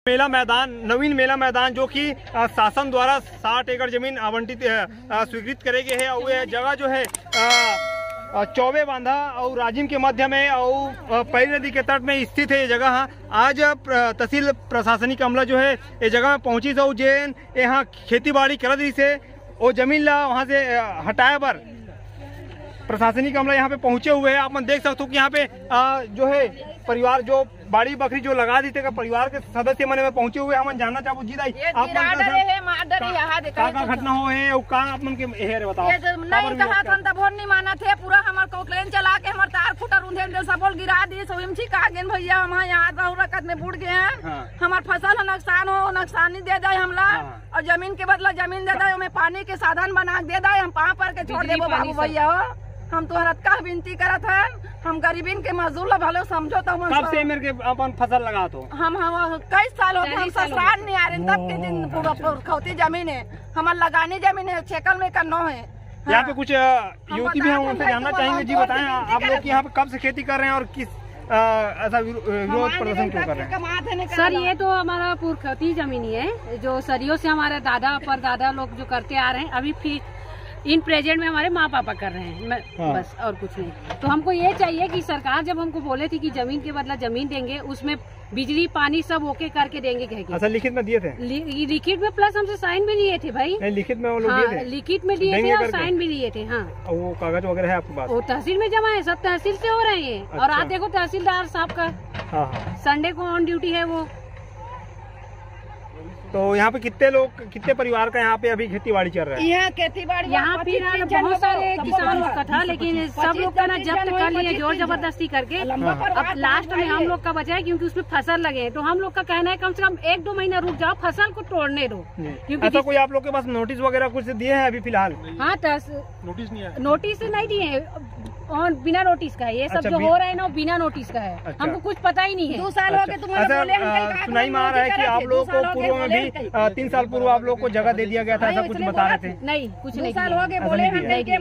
मेला मैदान, नवीन मेला मैदान जो कि शासन द्वारा 60 एकड़ जमीन आवंटित स्वीकृत करे गए है। और ये जगह जो है चौबे बांधा और राजिम के मध्य में और पैरी नदी के तट में स्थित है ये जगह। आज तहसील प्रशासनिक अमला जो है ये जगह में पहुंची तो जैन यहाँ खेती बाड़ी कर दी से वो जमीन ला वहाँ से हटाए पर प्रशासनिक अमला यहाँ पे पहुंचे हुए हैं। आप देख सकते हो कि यहाँ पे जो है परिवार जो बाड़ी बकरी जो लगा दी थे परिवार के सदस्य मने में पहुंचे हुए। हम जानना चाहू जी दाई आप घटना हो है आप मन के हेरे बताओ। नहीं कहा था तब नहीं माना थे पूरा हमार कोकलेन चला के हमार तार फुटा रूंधे सब गिरा दिए सोम छी का गेन भैया हम यहाँ रहू रकत में बुड़ गए हैं। हमार फसल नुकसान हो नुकसानी दे दे हमला और जमीन के बदला जमीन दे दे हमें पानी के साधन बना दे दे हम पाँव पर के छोड़ देबो बाबू भैया हो। हम तो का विनती करत है हम गरीबीन के मजदूर ला भले समझो तो कब से मेरे के अपन फसल लगा तो हम कई साल हो हम ससुराल नहीं आ रहे तब के दिन पूरा खौती जमीन है हमारे लगानी जमीन है छेकल में करना है। यहाँ पे कुछ युवती भी हम उनसे जानना चाहेंगे। जी बताएं आप लोग यहाँ पे कब से खेती कर रहे हैं और किस ऐसा विरोध प्रदर्शन क्यों कर रहे हैं? सर ये तो हमारा पुरखौती जमीन है जो सदियों से हमारे दादा परदादा लोग जो करते आ रहे हैं। अभी फिर इन प्रेजेंट में हमारे माँ पापा कर रहे हैं बस और कुछ नहीं। तो हमको ये चाहिए कि सरकार जब हमको बोले थी कि जमीन के बदला जमीन देंगे उसमें बिजली पानी सब ओके करके देंगे कह के। अच्छा लिखित में दिए थे? लिखित में प्लस हमसे साइन भी लिए थे भाई। लिखित में वो लोग दिए थे? लिखित में लिए थे और साइन भी लिए थे। हाँ वो कागज वगैरह है आपके पास? वो तहसील में जमा है, सब तहसील से हो रहे हैं। और आज देखो तहसीलदार साहब का संडे को ऑन ड्यूटी है वो। तो यहाँ पे कितने परिवार का यहाँ पे अभी खेती बाड़ी चल रहा है? यहाँ फिर बहुत सारे किसानों का था लेकिन सब लोग का ना जब्त कर लिए जोर जबरदस्ती करके। अब लास्ट में हम लोग का बचा है क्योंकि उसमें फसल लगे। तो हम लोग का कहना है कम से कम 1-2 महीना रुक जाओ, फसल को तोड़ने दो। क्योंकि ऐसा कोई आप लोग के पास नोटिस वगैरह कुछ दिए हैं अभी फिलहाल? हाँ नोटिस नहीं दिए और बिना नोटिस का है ये सब जो हो रहा है ना बिना नोटिस का है। हमको कुछ पता ही नहीं है। 2 साल हो गए सुनाई में आ रहा है कि आप लोग को पूर्व में भी 3 साल पूर्व आप लोग को जगह दे दिया गया था, ऐसा कुछ बता रहे थे? नहीं कुछ नहीं साल हो गए बोले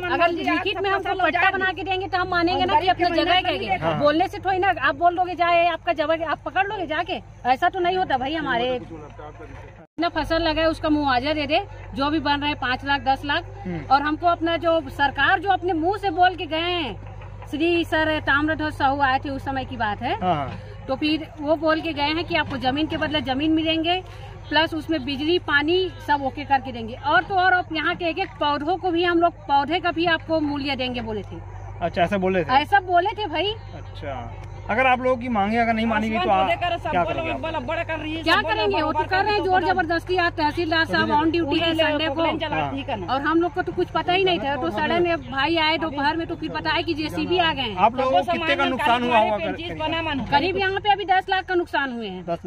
अगर लिखित में हमको पट्टा बना के देंगे तो हम मानेंगे ना कि अपना जगह कहेंगे। बोलने से थोड़ी ना आप बोल दोगे जाए आपका जगह आप पकड़ लोगे जाके, ऐसा तो नहीं होता भाई। हमारे इतना फसल लगा है उसका मुआवजा दे दे जो भी बन रहा है 5 लाख 10 लाख। और हमको अपना जो सरकार जो अपने मुंह से बोल के गए हैं श्री सर ताम्रध्वज साहू आए थे उस समय की बात है। तो फिर वो बोल के गए हैं कि आपको जमीन के बदले जमीन मिलेंगे प्लस उसमें बिजली पानी सब ओके करके देंगे। और तो और यहाँ के एक पौधों को भी हम लोग पौधे का भी आपको मूल्य देंगे बोले थे। अच्छा ऐसा बोले थे? ऐसा बोले थे भाई। अच्छा अगर आप लोगों की मांगे अगर नहीं मानेगी तो आप क्या करेंगे? क्या करेंगे? वो तो कर रहे हैं जोर जबरदस्ती। आज तहसीलदार साहब ऑन ड्यूटी है संडे को और हम लोग को तो कुछ पता ही नहीं था। तो सडन भाई आए दोपहर में तो फिर पता है कि जेसीबी आ गए। आप लोगों को कितने का नुकसान हुआ होगा? करीब यहाँ पे अभी 10 लाख का नुकसान हुए हैं। 10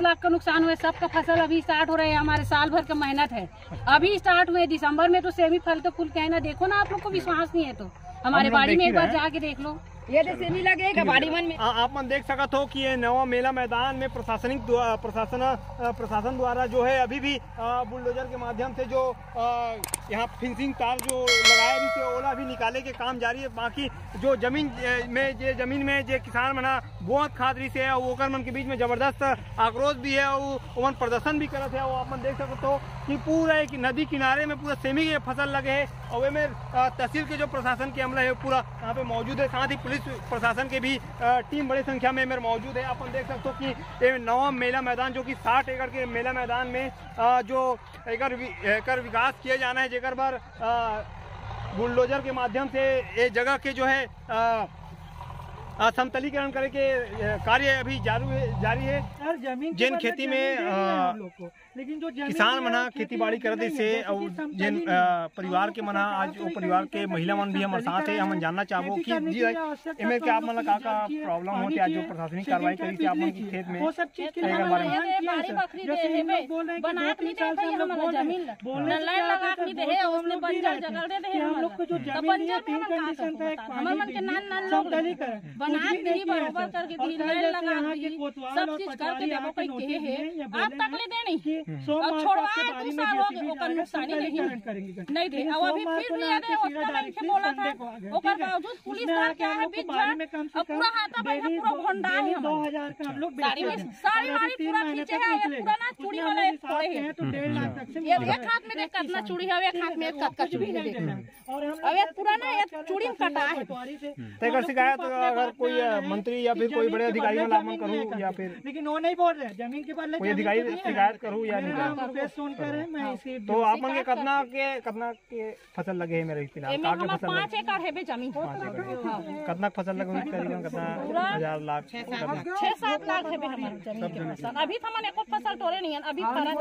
लाख का नुकसान हुए। सबका फसल अभी स्टार्ट हो रहा है। हमारे साल भर का मेहनत है अभी स्टार्ट हुए। दिसंबर में तो सेमी फल तो फूल कहना देखो ना आप लोग को विश्वास नहीं है तो हमारे बाड़ी में एक बार जाके देख लो। ये सेमी लगेगा बाड़ी मन में। आप मन देख सकते हो कि ये नवा मेला मैदान में प्रशासन द्वारा जो है अभी भी बुलडोजर के माध्यम से जो यहाँ फिंसिंग तार जो लगाए भी थे ओला भी निकाले के काम जारी है। बाकी जो जमीन में जो किसान मना बहुत खादरी से है ओकर मन के बीच में जबरदस्त आक्रोश भी है और प्रदर्शन भी करते हैं। आप मन देख सकते हो कि पूरा एक नदी किनारे में पूरा सेमी के फसल लगे है और में तहसील के जो प्रशासन के अमला है पूरा यहाँ पे मौजूद है। साथ ही पुलिस प्रशासन के भी टीम बड़ी संख्या में मौजूद है। आप देख सकते हो कि ये नवा मेला मैदान जो कि 60 एकड़ के मेला मैदान में जो एकर विकास किया जाना है जेकर बार बुलडोजर के माध्यम से ये जगह के जो है समतलीकरण करे के कार्य अभी जारी है। जिन खेती में लेकिन जो किसान मना खेती बाड़ी करते से और जिन परिवार के मना आज वो परिवार के महिला मन भी हमारे साथ है। हम जानना चाहबो कि जी इनमें क्या आप मन का प्रॉब्लम होती आज जो प्रशासनिक कार्रवाई करी थी आप मन की खेत में बना दी बरोबर करके दी, नल लगा दी, सब चीज करके देबो कोई कहे है आप तकले दे नहीं अब छोड़वा 2 साल हो गए ओकर नुकसानी नहीं दे। अब अभी फिर भी याद है उतना नहीं के बोला था ओकर बावजूद पुलिस का क्या है बीच में पूरा हाथा बैठा पूरा भंडा है 2000 का हम लोग साड़ी वाली पूरा खींचे है पूरा ना चूड़ी वाला एक पड़े है तो 1.5 लाख तक से ये एक हाथ में देख कितना चूड़ी है, एक हाथ में एक कट का चूड़ी है और अब ये पूरा ना एक चूड़ी में कटा है। तेकर शिकायत अगर कोई मंत्री या फिर कोई बड़े अधिकारी में लामन करूँ या फिर लेकिन वो नहीं बोल रहे जमीन के बदले कोई अधिकारी शिकायत करूँ या नहीं करूँ सुनकर है मैं इसी तो आप मंगे कितना के फसल लगे है मेरे फिलहाल का के फसल 5 एकड़ है बे जमीन कितना फसल लगे करीबन कितना 1000 लाख 6-7 लाख है बे हमारे जमीन के फसल। अभी तो हमन एको फसल तोड़े नहीं है अभी फरत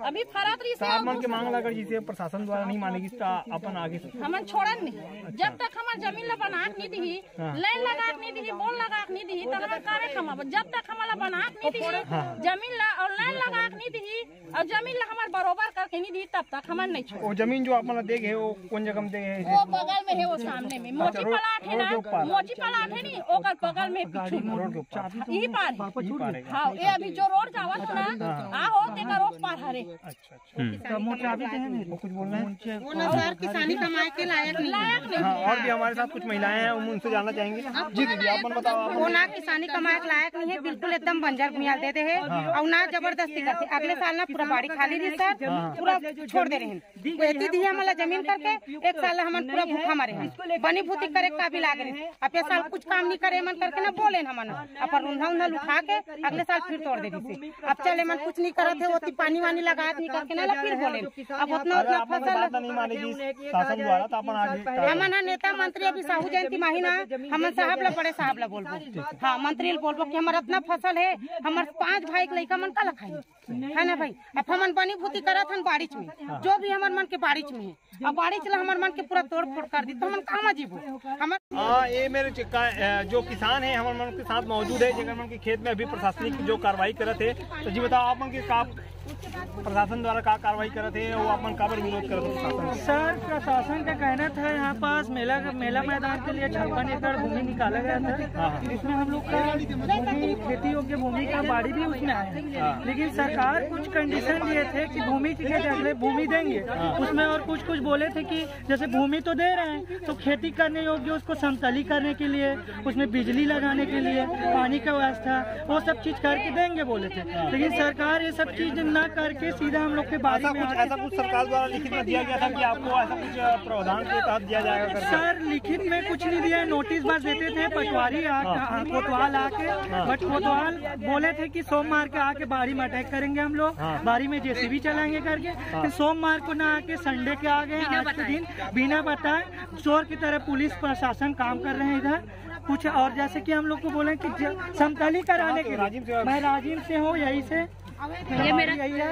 अभी फरत रही से आप मन के मांग लगा जिसे प्रशासन द्वारा नहीं मानेगी तो अपन आगे हमन छोड़न नहीं जब तक हमार जमीन ला बना नहीं दी लाइन लगा नहीं दी बोल लगा नहीं दी तब हम कारे खमा जब तक हमारा बना नहीं दी जमीन ला और लाइन लगा नहीं दी और जमीन ला हमार बरोबर करके नहीं दी तब तक हमन नहीं छोड़। वो जमीन जो अपन देखे वो कौन जगह में देखे वो बगल में है वो सामने में मोची पलाट है ना मोची पलाट है नहीं ओकर बगल में पीछे रोड के ऊपर यही पार हाँ ये अभी जो रोड जावत ना आ हो तेका रोड पार हरे। अच्छा वो कुछ बोल रहे हैं वो ना सर किसानी कमाए के लायक नहीं और भी हमारे साथ कुछ महिलाएं हैं उनसे जानना चाहेंगे। जी दीदी आप बताओ। वो ना किसानी कमाए के लायक नहीं है बिल्कुल एकदम बंजर भूमि दे है और ना जबरदस्ती करते अगले साल ना पूरा बाड़ी खाली रही सर पूरा छोड़ दे रहे हैं एती दी हमारा जमीन करके 1 साल हम पूरा भूखा मारे हैं बनी भूती करे काबिल आ गए अब ये साल कुछ काम नहीं करे मन करके ना बोले हम अपन रूंधा उन्धा उठा के अगले साल फिर तोड़ दे दी अब चले मन कुछ नहीं करते है वो पानी वानी लगा नहीं करके ना फिर बोले अब उतना फसल नहीं मानेगी शासन द्वारा तो अपन आगे हमन नेता मंत्री अभी साहू जयंती महीना हमन साहब ला बड़े साहब ला बोलबो हाँ मंत्री बोलबो कि हमारा इतना फसल है हमारे 5 भाई के लड़का मन का खाई है ना भाई अब हमन बनी भूती करत हन बारिश में जो भी हमार मन के बारिश में है अब बारिश ला हमार मन के पूरा तोड़ फोड़ कर दी तो हमन कहाँ जीवो हमर ये मेरे जो किसान है हमारे मन के साथ मौजूद है जगह मन के खेत में अभी प्रशासनिक जो कार्रवाई करते है तो जी बताओ आप मन के प्रशासन द्वारा क्या कार्रवाई करते हैं वो अपन काबर विरोध करते हैं। सर प्रशासन का कहना था यहाँ पास मेला मैदान के लिए 56 एकड़ भूमि निकाला गया था जिसमें हम लोग का भूमि खेती योग्य भूमि का बाड़ी भी उसमें आया लेकिन सरकार कुछ कंडीशन दिए थे कि भूमि के अगले भूमि देंगे उसमें और कुछ बोले थे कि जैसे भूमि तो दे रहे हैं तो खेती करने योग्य उसको समतली करने के लिए उसमें बिजली लगाने के लिए पानी का व्यवस्था वो सब चीज करके देंगे बोले थे लेकिन सरकार ये सब चीज न करके सीधा हम लोग के बारे में ऐसा कुछ सरकार द्वारा लिखित में दिया गया था कि आपको ऐसा कुछ प्रावधान के तहत दिया जाएगा। सर लिखित में कुछ नहीं दिया नोटिस बस देते थे पटवारी कोतवाल आके बट कोतवाल बोले थे कि सोमवार के आके बाड़ी में अटैक करेंगे हम लोग बाड़ी में जेसीबी चलाएंगे करके फिर सोमवार को ना आके संडे के आ गए आज के दिन बिना बताए चोर की तरह पुलिस प्रशासन काम कर रहे हैं इधर कुछ और जैसे कि हम लोग को बोले कि समतली कराने के मैं राजीव से हूँ यही से ये मेरा यही है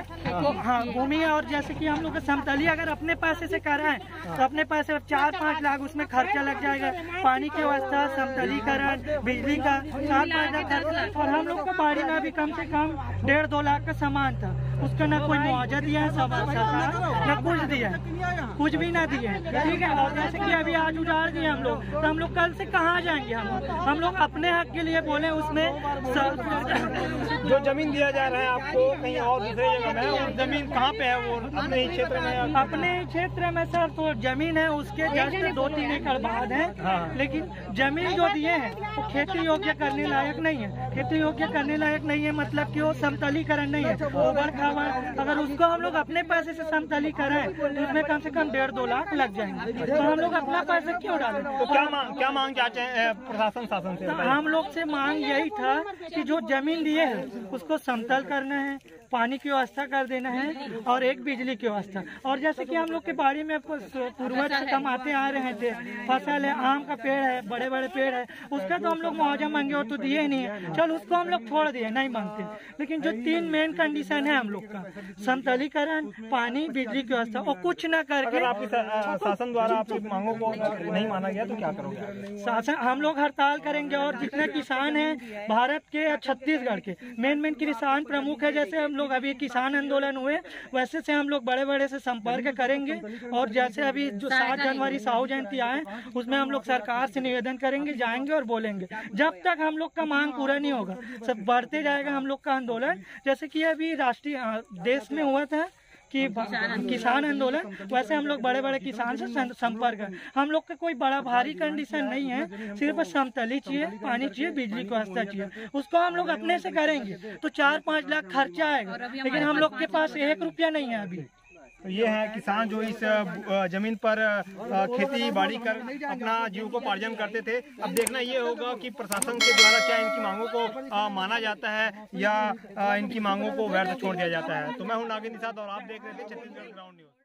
हाँ भूमि है और जैसे कि हम लोग समतली अगर अपने पैसे से कराएं तो अपने पैसे 4-5 लाख उसमें खर्चा लग जाएगा पानी की व्यवस्था समतलीकरण बिजली का 4-5 लाख खर्चा और हम लोग को बाड़ी में भी कम से कम 1.5-2 लाख का सामान था उसका ना कोई मुआवजा दिया है सरकार न कुछ दिया है कुछ भी ना दिए ठीक है और जैसे कि अभी आज उजाड़ दिए हम लोग तो हम लोग कल से कहाँ जाएंगे हम लोग अपने हक के लिए बोले उसमें जो जमीन दिया जा रहा है आपको कहीं और दूसरे जगह में और जमीन कहाँ पे है वो अपने ही क्षेत्र में अपने क्षेत्र में सर तो जमीन है उसके जस्ट 2-3 एकड़ बाद है लेकिन जमीन जो दिए हैं वो खेती योग्य करने लायक नहीं है खेती योग्य करने लायक नहीं है मतलब कि वो समतलीकरण नहीं है ओवर खावर अगर उसको हम लोग अपने पैसे से समतली करें तो उसमें कम से कम 1.5-2 लाख लग जाएंगे तो हम लोग अपना पैसा क्यों डालें तो क्या मांग चाहते हैं प्रशासन शासन से हम लोग से मांग यही था कि जो जमीन दिए है उसको समतल करना है पानी की व्यवस्था कर देना है और एक बिजली की व्यवस्था और जैसे कि हम लोग के बाड़ी में पूर्वज कमाते आ रहे थे फसल है आम का पेड़ है बड़े बड़े पेड़ है उसका तो हम लोग मुआवजा मांगे और तो दिए ही नहीं है चल उसको हम लोग छोड़ दिए नहीं मांगते लेकिन जो 3 मेन कंडीशन है हम लोग का समतलीकरण पानी बिजली की व्यवस्था और कुछ न करके आपकी शासन द्वारा आपकी मांगों को नहीं माना गया तो क्या करोगे शासन हम लोग हड़ताल करेंगे और जितने किसान हैं भारत के छत्तीसगढ़ के मेन किसान प्रमुख है जैसे हम लोग अभी किसान आंदोलन हुए वैसे से हम लोग बड़े बड़े से संपर्क करेंगे, और जैसे अभी जो 7 जनवरी साहू जयंती आए उसमें हम लोग सरकार से निवेदन करेंगे, जाएंगे और बोलेंगे। जब तक हम लोग का मांग पूरा नहीं होगा सब बढ़ते जाएगा हम लोग का आंदोलन। जैसे कि अभी राष्ट्रीय देश में हुआ था कि किसान आंदोलन, वैसे हम लोग बड़े बड़े किसान से संपर्क है। हम लोग का कोई बड़ा भारी कंडीशन नहीं है, सिर्फ समतली चाहिए, पानी चाहिए, बिजली की व्यवस्था चाहिए, उसको हम लोग अपने से करेंगे तो 4-5 लाख खर्चा आएगा, लेकिन हम लोग के पास 1 रुपया नहीं है अभी। तो ये है किसान जो इस जमीन पर खेती बाड़ी कर अपना जीविकोपार्जन करते थे। अब देखना ये होगा कि प्रशासन के द्वारा क्या इनकी मांगों को माना जाता है या इनकी मांगों को व्यर्थ छोड़ दिया जाता है। तो मैं हूं नागिन निषाद और आप देख रहे थे छत्तीसगढ़ ग्राउंड न्यूज।